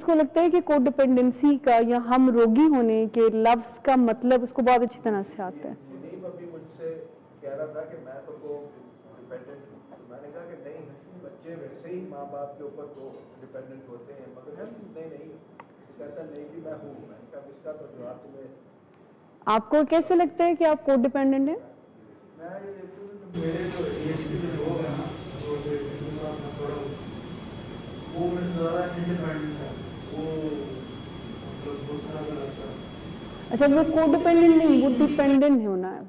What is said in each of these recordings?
کو لگتا ہے کہ کو ڈپینڈنسی کا یا ہم روگی ہونے کے لفظ کا مطلب اس کو بہت اچھی طرح سے آتا ہے. ابھی مجھ سے کہہ رہا تھا کہ میں تو ڈپینڈنٹ، میں نے کہا کہ نہیں، بچے ویسے ہی ماں باپ کے اوپر تو ڈپینڈنٹ ہوتے ہیں، مگر نہیں کہتا نہیں کہ میں ہوں. میں نے کہا اس کا تو جواب تمہیں. آپ کو کیسے لگتا ہے کہ آپ کو ڈپینڈنٹ ہیں؟ میرے جو ایج کے جو لوگ ہیں نا، وہ میرے زیادہ انڈیپینڈنٹ ہے، وہ مطلب دوسرا کا لگتا ہے. اچھا، وہ کو ڈپینڈنٹ نہیں، وہ ڈپینڈنٹ ہونا ہے.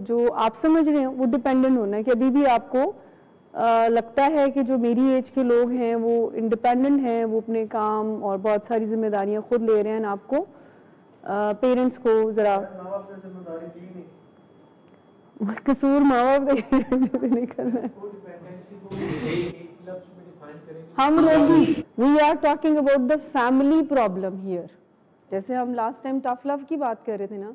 جو آپ سمجھ رہے ہیں وہ ڈپینڈنٹ ہونا ہے کہ ابھی بھی آپ کو لگتا ہے کہ جو میری ایج کے لوگ ہیں وہ انڈیپینڈنٹ ہیں، وہ اپنے کام اور بہت ساری ذمہ داریاں خود لے رہے ہیں. آپ کو پیرنٹس کو ذرا قصور ماں باپ نہیں کرنا ہے. ہم روگی، we are talking about the family problem here. جیسے ہم لاسٹ ٹائم ٹف لو کی بات کر رہے تھے نا،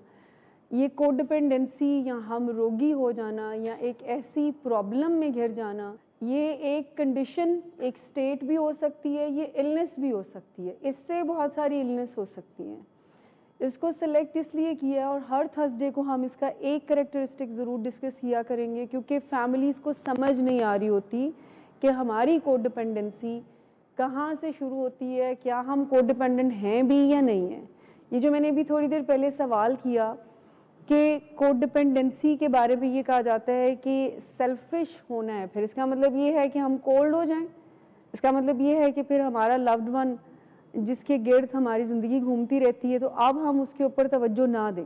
یہ کو ڈپینڈنسی یا ہم روگی ہو جانا یا ایک ایسی پرابلم میں گھر جانا، یہ ایک کنڈیشن، ایک سٹیٹ بھی ہو سکتی ہے، یہ النس بھی ہو سکتی ہے. اس سے بہت ساری النس ہو سکتی ہیں. اس کو سلیکٹ اس لیے کیا اور ہر تھرسڈے کو ہم اس کا ایک کریکٹرسٹک ضرور ڈسکس کیا کریں گے، کیونکہ فیملیز کو سمجھ نہیں آ رہی ہوتی کہ ہماری کو ڈپینڈنسی کہاں سے شروع ہوتی ہے، کیا ہم کو ڈپینڈنٹ ہیں بھی یا نہیں ہیں. یہ جو میں نے ابھی تھوڑی دیر پہلے سوال کیا کہ کو ڈپینڈنسی کے بارے میں یہ کہا جاتا ہے کہ سیلفش ہونا ہے، پھر اس کا مطلب یہ ہے کہ ہم کولڈ ہو جائیں. اس کا مطلب یہ ہے کہ پھر ہمارا لوڈ ون جس کے گرد ہماری زندگی گھومتی رہتی ہے تو اب ہم اس کے اوپر توجہ نہ دیں.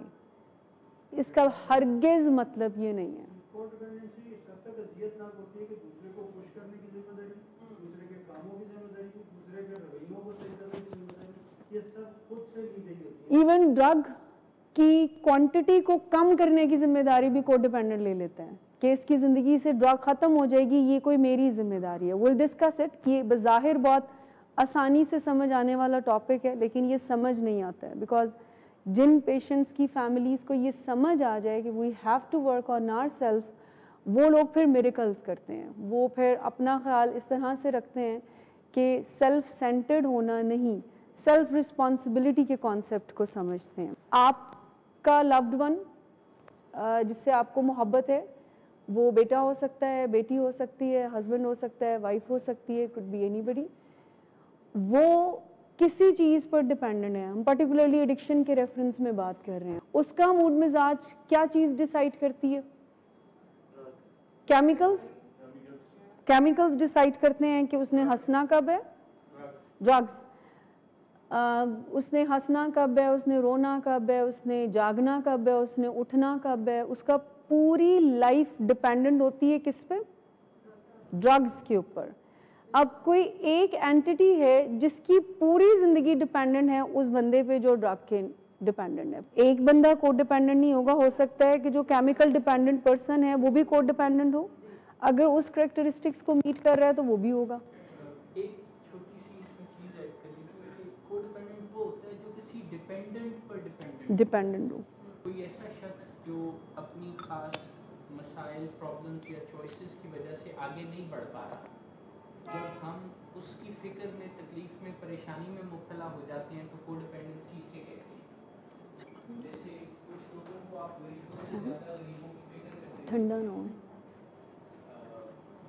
اس کا ہرگز مطلب یہ نہیں ہے. ایون ڈرگ کی کوانٹٹی کو کم کرنے کی ذمہ داری بھی کو ڈیپینڈنٹ لے لیتا ہے کہ اس کی زندگی سے ڈرگ ختم ہو جائے گی، یہ کوئی میری ذمہ داری ہے. we'll discuss it. یہ بظاہر بہت آسانی سے سمجھ آنے والا ٹاپک ہے، لیکن یہ سمجھ نہیں آتا ہے بیکاز جن پیشنٹس کی فیملیز کو یہ سمجھ آ جائے کہ we have to work on ourselves، وہ لوگ پھر میریکلز کرتے ہیں. وہ پھر اپنا خیال اس طرح سے رکھتے ہیں کہ سیلف سینٹرڈ ہونا نہیں، سیلف رسپانسبلٹی کے کانسیپٹ کو سمجھتے ہیں. آپ کا لوڈ ون جس سے آپ کو محبت ہے، وہ بیٹا ہو سکتا ہے، بیٹی ہو سکتی ہے، ہسبینڈ ہو سکتا ہے، وائف ہو سکتی ہے، could be anybody. وہ کسی چیز پر ڈیپینڈنٹ ہے. ہم پرٹیکولرلی ایڈکشن کے ریفرنس میں بات کر رہے ہیں. اس کا موڈ مزاج کیا چیز ڈیسائیڈ کرتی ہے؟ کیمیکلز ڈیسائیڈ کرتے ہیں کہ اس نے ہنسنا کب ہے. ڈرگز. اس نے ہنسنا کب ہے، اس نے رونا کب ہے، اس نے جاگنا کب ہے، اس نے اٹھنا کب ہے. اس کا پوری لائف ڈیپینڈنٹ ہوتی ہے کس پہ؟ ڈرگز کے اوپر. اب کوئی ایک اینٹی ہے جس کی پوری زندگی ڈیپینڈنٹ ہے اس بندے پہ جو ڈرگ کے ڈیپینڈنٹ ہے. ایک بندہ کو ڈیپینڈنٹ نہیں ہوگا، ہو سکتا ہے کہ جو کیمیکل ڈیپینڈنٹ پرسن ہے وہ بھی کو ڈیپینڈنٹ ہو. اگر اس کریکٹرسٹکس کو میٹ کر رہا ہے تو وہ بھی ہوگا. ایک چھوٹی سی اس میں چیز ایڈ کر لیجیے کہ کو ڈیپینڈنٹ وہ ہوتا ہے جو کسی ڈیپینڈنٹ پر ڈیپینڈنٹ ہو. کوئی ایسا شخص جو اپنی خاص مسائل، پرابلمس یا چوائسیز کی وجہ سے آگے نہیں بڑھ پا رہا، جب ہم اس کی فکر میں، تکلیف میں، پریشانی میں مبتلا ہو جاتے ہیں تو کو ڈیپینڈنسی سے کہتے ہیں. جیسے کچھ لوگوں کو آپ غریبوں سے زیادہ غریبوں کی فکر کرتے ہیں، ٹھنڈا نہ ہو،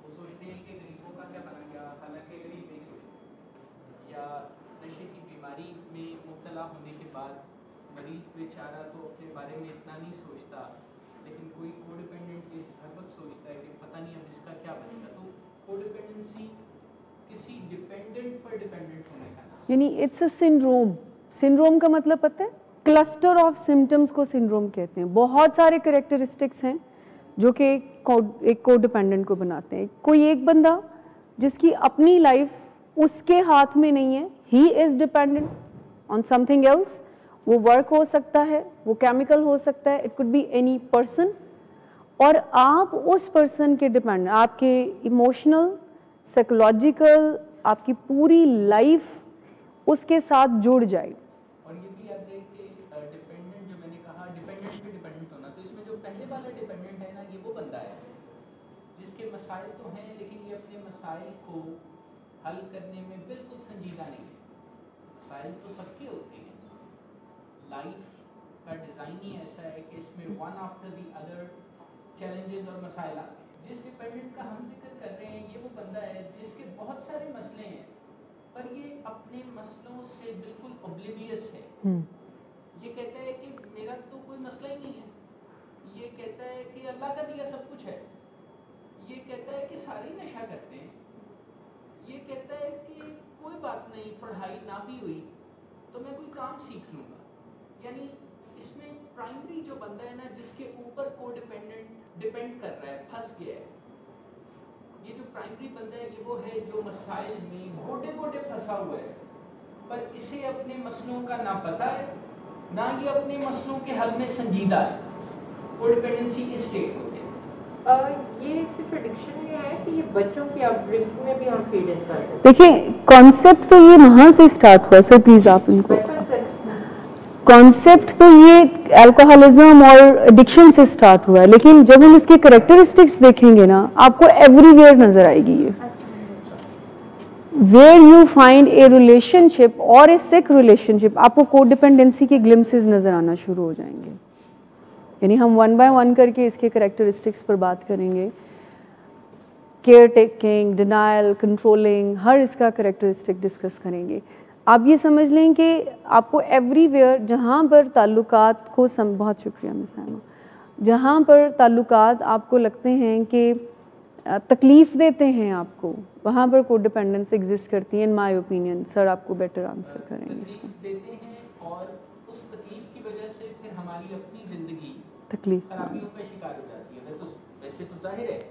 وہ سوچتے ہیں کہ غریبوں کا کیا بنے گا، حالانکہ غریب نہیں سوچتے. یا نشے کی بیماری میں مبتلا ہونے کے بعد مریض بیچارہ تو اپنے بارے میں اتنا نہیں سوچتا، لیکن کوئی کو ڈیپینڈنٹ ہر وقت سوچتا ہے کہ پتہ نہیں اب اس کا کیا بنے گا. تو کو ڈیپینڈنسی کسی ڈیپینڈنٹ پر ڈیپینڈنٹ ہونے کا نام، یعنی اٹس اے سنڈروم. سنڈروم کا مطلب پتہ ہے؟ کلسٹر آف سمٹمز کو سنڈروم کہتے ہیں. بہت سارے کریکٹرسٹکس ہیں جو کہ ایک کو ڈیپینڈنٹ کو بناتے ہیں. کوئی ایک بندہ جس کی اپنی لائف اس کے ہاتھ میں نہیں ہے، he is dependent on something else. وہ ورک ہو سکتا ہے، وہ کیمیکل ہو سکتا ہے، it could be any person. اور آپ اس پرسن کے ڈیپینڈنٹ، آپ کے ایموشنل، سائیکولوجیکل، آپ کی پوری لائف اس کے ساتھ جڑ جائے. اور یہ بھی یاد رہے کہ ڈیپینڈنٹ جو میں نے کہا ڈیپینڈنٹ پہ ڈیپینڈنٹ ہونا، تو اس میں جو پہلے والا ڈیپینڈنٹ ہے نا، یہ وہ بندہ ہے جس کے مسائل تو ہیں لیکن یہ اپنے مسائل کو حل کرنے میں بالکل سنجیدہ نہیں ہے. مسائل تو سب کے ہوتے ہیں. لائف کا ڈیزائن ہی ایسا ہے کہ اس میں one after the other challenges اور مسائل آتے ہیں. جس ڈپینڈنٹ کا ہم ذکر کر رہے ہیں یہ وہ بندہ ہے جس کے بہت سارے مسئلے ہیں پر یہ اپنے مسئلوں سے بالکل اوبلیویس ہے. یہ کہتا ہے کہ میرا تو کوئی مسئلہ ہی نہیں ہے. یہ کہتا ہے کہ اللہ کا دیا سب کچھ ہے. یہ کہتا ہے کہ سارے نشہ کرتے ہیں. یہ کہتا ہے کہ کوئی بات نہیں, پڑھائی نہ بھی ہوئی تو میں کوئی کام سیکھ لوں گا. یعنی اس میں پرائمری جو بندہ ہے نا جس کے اوپر کو ڈپینڈ کر رہا ہے, پھنس گیا ہے. یہ جو پرائمری بندہ ہے یہ وہ ہے جو مسائل میں گوٹے گوٹے پھنسا ہوا ہے پر اسے اپنے مسئلوں کا نہ پتہ ہے نہ یہ اپنے مسئلوں کے حل میں سنجیدہ ہے. کو ڈپینڈنسی اس اسٹیٹ ہوتے ہیں. یہ صرف ایڈکشن میں ہے کہ یہ بچوں کی اپ برنگنگ میں بھی ہم فیڈ ان کرتے ہیں. دیکھیں کانسیپٹ تو یہ وہاں سے اسٹارٹ ہوا. سر پلیز آپ ان کو کانسیپٹ تو یہ الکوہولزم اور ایڈکشن سے اسٹارٹ ہوا ہے, لیکن جب ہم اس کے کریکٹرسٹکس دیکھیں گے نا آپ کو ایوری ویئر نظر آئے گی. یہ where you find a relationship اور اے سک ریلیشن شپ آپ کو کو ڈپینڈنسی کے گلمسز نظر آنا شروع ہو جائیں گے. یعنی ہم ون بائی ون کر کے اس کے کریکٹرسٹکس پر بات کریں گے. کیئر ٹیکنگ, ڈینائل, کنٹرولنگ, ہر اس کا کریکٹرسٹک ڈسکس کریں گے. آپ یہ سمجھ لیں کہ آپ کو ایوری ویئر جہاں پر تعلقات کو بہت شکریہ مس ایما, جہاں پر تعلقات آپ کو لگتے ہیں کہ تکلیف دیتے ہیں آپ کو, وہاں پر کو ڈپینڈنس ایگزسٹ کرتی ہے. ان مائی اوپینین سر آپ کو بیٹر آنسر کریں گے اس کا. دیتے ہیں اور اس تکلیف کی وجہ سے پھر ہماری اپنی زندگی تکلیف خرابیوں کا شکار ہو جاتی ہے. تو ویسے تو ظاہر ہے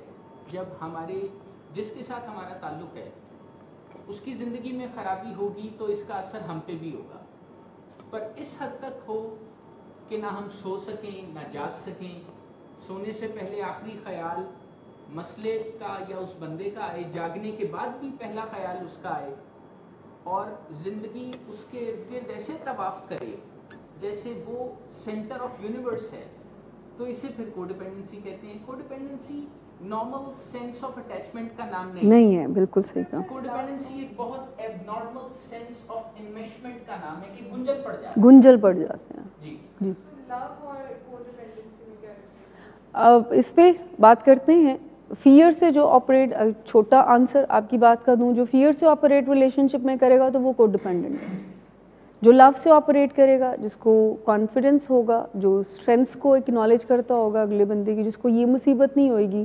جب ہمارے جس کے ساتھ ہمارا تعلق ہے اس کی زندگی میں خرابی ہوگی تو اس کا اثر ہم پہ بھی ہوگا, پر اس حد تک ہو کہ نہ ہم سو سکیں نہ جاگ سکیں. سونے سے پہلے آخری خیال مسئلے کا یا اس بندے کا آئے, جاگنے کے بعد بھی پہلا خیال اس کا آئے, اور زندگی اس کے ارد گرد ایسے طواف کرے جیسے وہ سینٹر آف یونیورس ہے, تو اسے پھر کو ڈپینڈنسی کہتے ہیں. کو dependency normal sense of attachment کا نام نہیں ہے. بالکل صحیح کہا. کو ڈپینڈنسی ایک بہت ایب نارمل سینس آف انمیشمنٹ کا نام ہے کہ گنجل پڑ جاتے ہیں. گنجل پڑ جاتے ہیں. جی جی لو اور کو ڈپینڈنسی میں کیا ہے؟ اب اس پہ بات کرتے ہیں. فیئر سے جو آپریٹ, چھوٹا آنسر آپ کی بات کا دوں, جو فیئر سے آپریٹ ریلیشن شپ میں کرے گا تو وہ کو ڈپینڈنٹ ہے. جو لو سے آپریٹ کرے گا, جس کو کانفیڈنس ہوگا, جو اسٹرینتھس کو اکنالج کرتا ہوگا اگلے بندے کی, جس کو یہ مصیبت نہیں ہوئے گی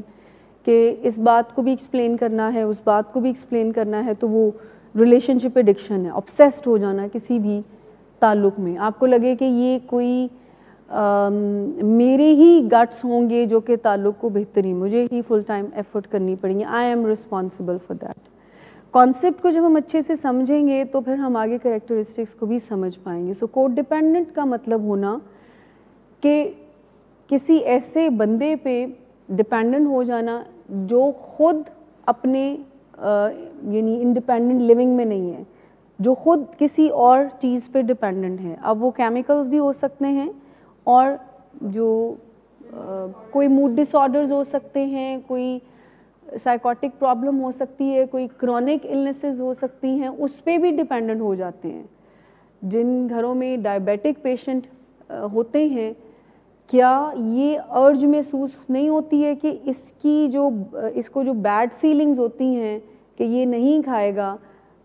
کہ اس بات کو بھی ایکسپلین کرنا ہے اس بات کو بھی ایکسپلین کرنا ہے, تو وہ ریلیشن شپ ایڈکشن ہے. آبسیسڈ ہو جانا کسی بھی تعلق میں, آپ کو لگے کہ یہ کوئی میرے ہی گٹس ہوں گے جو کہ تعلق کو بہترین, مجھے ہی فل ٹائم ایفرٹ کرنی پڑیں گی, I am responsible for that. Concept کو جب ہم اچھے سے سمجھیں گے تو پھر ہم آگے کریکٹرسٹکس کو بھی سمجھ پائیں گے. سو کو ڈپینڈنٹ کا مطلب ہونا کہ کسی ایسے بندے پہ ڈپینڈنٹ ہو جانا جو خود اپنے یعنی انڈیپینڈنٹ لیونگ میں نہیں ہے, جو خود کسی اور چیز پہ ڈپینڈنٹ ہے. اب وہ کیمیکلز بھی ہو سکتے ہیں اور جو کوئی موڈ ڈس آرڈرز ہو سکتے ہیں, کوئی سائیکوٹک پرابلم ہو سکتی ہے, کوئی کرونک النیسز ہو سکتی ہیں, اس پہ بھی ڈپینڈنٹ ہو جاتے ہیں. جن گھروں میں ڈائبیٹک پیشنٹ ہوتے ہیں, کیا یہ ارج محسوس نہیں ہوتی ہے کہ اس کو جو بیڈ فیلنگز ہوتی ہیں کہ یہ نہیں کھائے گا,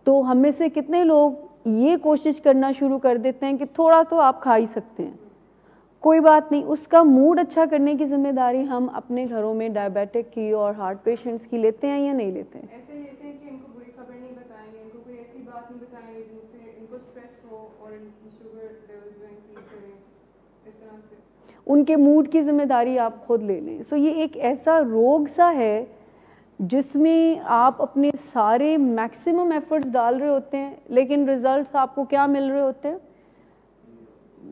تو ہم میں سے کتنے لوگ یہ کوشش کرنا شروع کر دیتے ہیں کہ تھوڑا تو آپ کھا ہی سکتے ہیں, کوئی بات نہیں. اس کا موڈ اچھا کرنے کی ذمہ داری ہم اپنے گھروں میں ڈائبیٹک کی اور ہارٹ پیشنٹس کی لیتے ہیں یا نہیں لیتے ہیں؟ ایسے لیتے ہیں کہ ان کو بری خبر نہیں بتائیں گے, ان کو کوئی ایسی بات نہیں بتائیں گے جن سے ان کو اسٹریس ہو اور ان کی شوگر لیول جو انکریز کریں, اس طرح سے ان کے موڈ کی ذمہ داری آپ خود لے لیں. سو یہ ایک ایسا روگ سا ہے جس میں آپ اپنے سارے میکسیمم ایفرٹس ڈال رہے ہوتے ہیں, لیکن ریزلٹس آپ کو کیا مل رہے ہوتے ہیں؟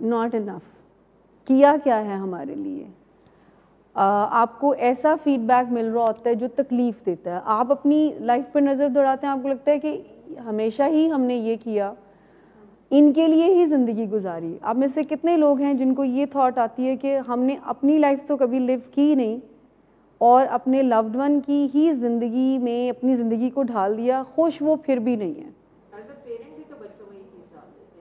Not enough. کیا کیا ہے ہمارے لیے؟ آپ کو ایسا فیڈ بیک مل رہا ہوتا ہے جو تکلیف دیتا ہے. آپ اپنی لائف پر نظر دوڑاتے ہیں, آپ کو لگتا ہے کہ ہمیشہ ہی ہم نے یہ کیا, ان کے لیے ہی زندگی گزاری. آپ میں سے کتنے لوگ ہیں جن کو یہ تھاٹ آتی ہے کہ ہم نے اپنی لائف تو کبھی لیو کی نہیں اور اپنے لوڈ ون کی ہی زندگی میں اپنی زندگی کو ڈھال دیا, خوش وہ پھر بھی نہیں ہے. ایز اے پیرنٹ بھی تو بچوں کو یہ چیز ڈال دیتے